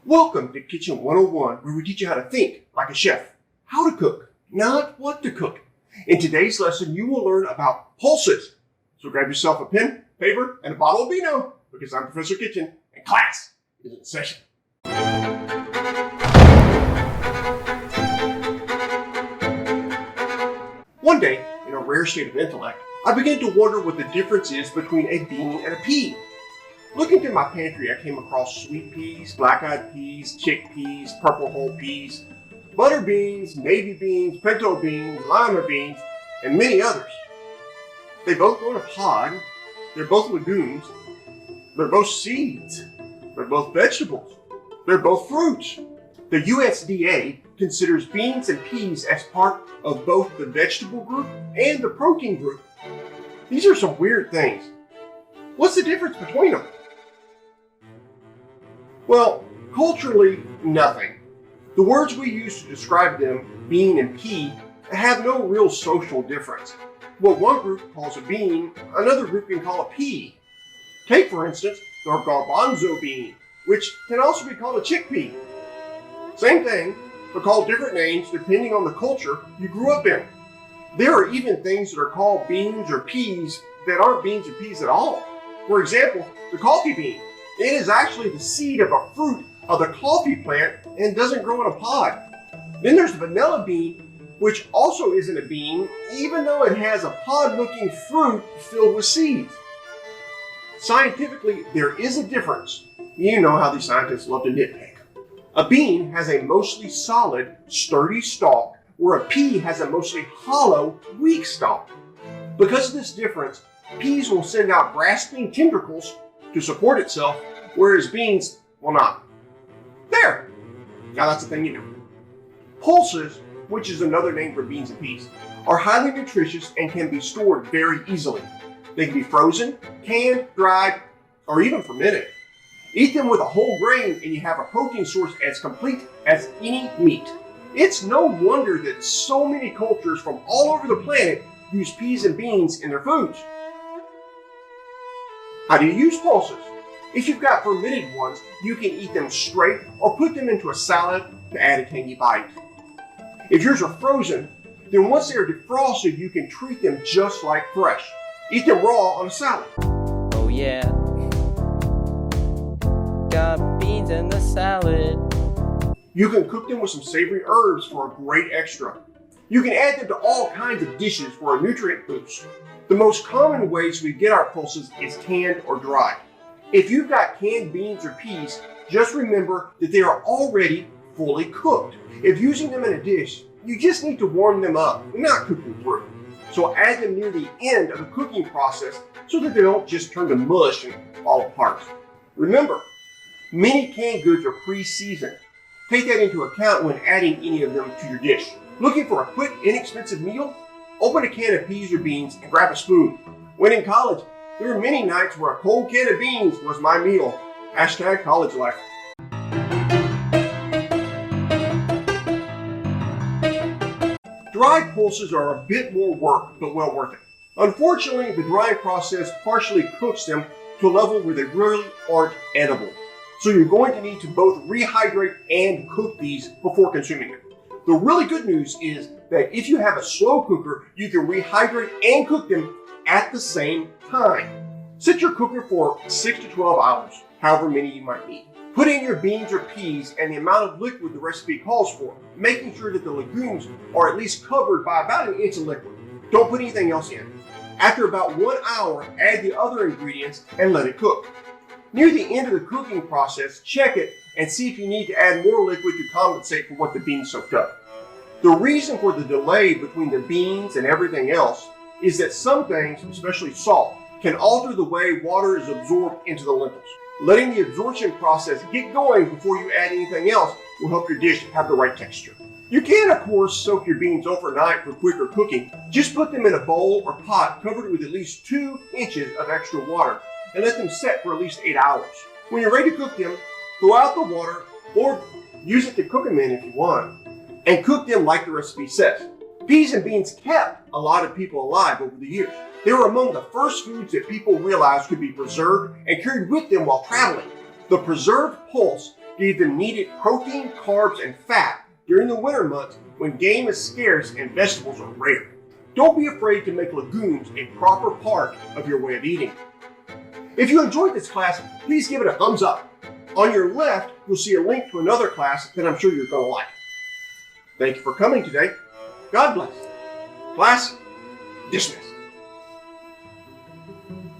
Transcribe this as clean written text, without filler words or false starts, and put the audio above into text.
Welcome to Kitchen 101, where we teach you how to think like a chef. How to cook, not what to cook. In today's lesson, you will learn about pulses. So grab yourself a pen, paper, and a bottle of vino, because I'm Professor Kitchen, and class is in session. One day, in a rare state of intellect, I began to wonder what the difference is between a bean and a pea. Looking through my pantry, I came across sweet peas, black-eyed peas, chickpeas, purple whole peas, butter beans, navy beans, pinto beans, lima beans, and many others. They both grow in a pod, they're both legumes, they're both seeds, they're both vegetables, they're both fruits. The USDA considers beans and peas as part of both the vegetable group and the protein group. These are some weird things. What's the difference between them? Well, culturally, nothing. The words we use to describe them, bean and pea, have no real social difference. What one group calls a bean, another group can call a pea. Take, for instance, the garbanzo bean, which can also be called a chickpea. Same thing, but called different names depending on the culture you grew up in. There are even things that are called beans or peas that aren't beans or peas at all. For example, the coffee bean. It is actually the seed of a fruit of the coffee plant and doesn't grow in a pod. Then there's the vanilla bean, which also isn't a bean, even though it has a pod-looking fruit filled with seeds. Scientifically, there is a difference. You know how these scientists love to nitpick. A bean has a mostly solid, sturdy stalk, where a pea has a mostly hollow, weak stalk. Because of this difference, peas will send out grasping tendrils to support itself, whereas beans will not. There! Now that's the thing you know. Pulses, which is another name for beans and peas, are highly nutritious and can be stored very easily. They can be frozen, canned, dried, or even fermented. Eat them with a whole grain and you have a protein source as complete as any meat. It's no wonder that so many cultures from all over the planet use peas and beans in their foods. How do you use pulses? If you've got fermented ones, you can eat them straight or put them into a salad to add a tangy bite. If yours are frozen, then once they are defrosted, you can treat them just like fresh. Eat them raw on a salad. Oh yeah, got beans in the salad. You can cook them with some savory herbs for a great extra. You can add them to all kinds of dishes for a nutrient boost. The most common ways we get our pulses is canned or dried. If you've got canned beans or peas, just remember that they are already fully cooked. If using them in a dish, you just need to warm them up and not cook them through. So add them near the end of the cooking process so that they don't just turn to mush and fall apart. Remember, many canned goods are pre-seasoned. Take that into account when adding any of them to your dish. Looking for a quick, inexpensive meal? Open a can of peas or beans and grab a spoon. When in college, there were many nights where a cold can of beans was my meal. Hashtag college life. Dried pulses are a bit more work, but well worth it. Unfortunately, the drying process partially cooks them to a level where they really aren't edible. So you're going to need to both rehydrate and cook these before consuming them. The really good news is that if you have a slow cooker, you can rehydrate and cook them at the same time. Set your cooker for 6 to 12 hours, however many you might need. Put in your beans or peas and the amount of liquid the recipe calls for, making sure that the legumes are at least covered by about an inch of liquid. Don't put anything else in. After about 1 hour, add the other ingredients and let it cook. Near the end of the cooking process, check it and see if you need to add more liquid to compensate for what the beans soaked up. The reason for the delay between the beans and everything else is that some things, especially salt, can alter the way water is absorbed into the lentils. Letting the absorption process get going before you add anything else will help your dish have the right texture. You can, of course, soak your beans overnight for quicker cooking. Just put them in a bowl or pot covered with at least 2 inches of extra water and let them set for at least 8 hours. When you're ready to cook them, throw out the water or use it to cook them in if you want, and cook them like the recipe says. Peas and beans kept a lot of people alive over the years. They were among the first foods that people realized could be preserved and carried with them while traveling. The preserved pulse gave them needed protein, carbs, and fat during the winter months when game is scarce and vegetables are rare. Don't be afraid to make legumes a proper part of your way of eating. If you enjoyed this class, please give it a thumbs up. On your left, you'll see a link to another class that I'm sure you're going to like. Thank you for coming today. God bless. Class dismissed.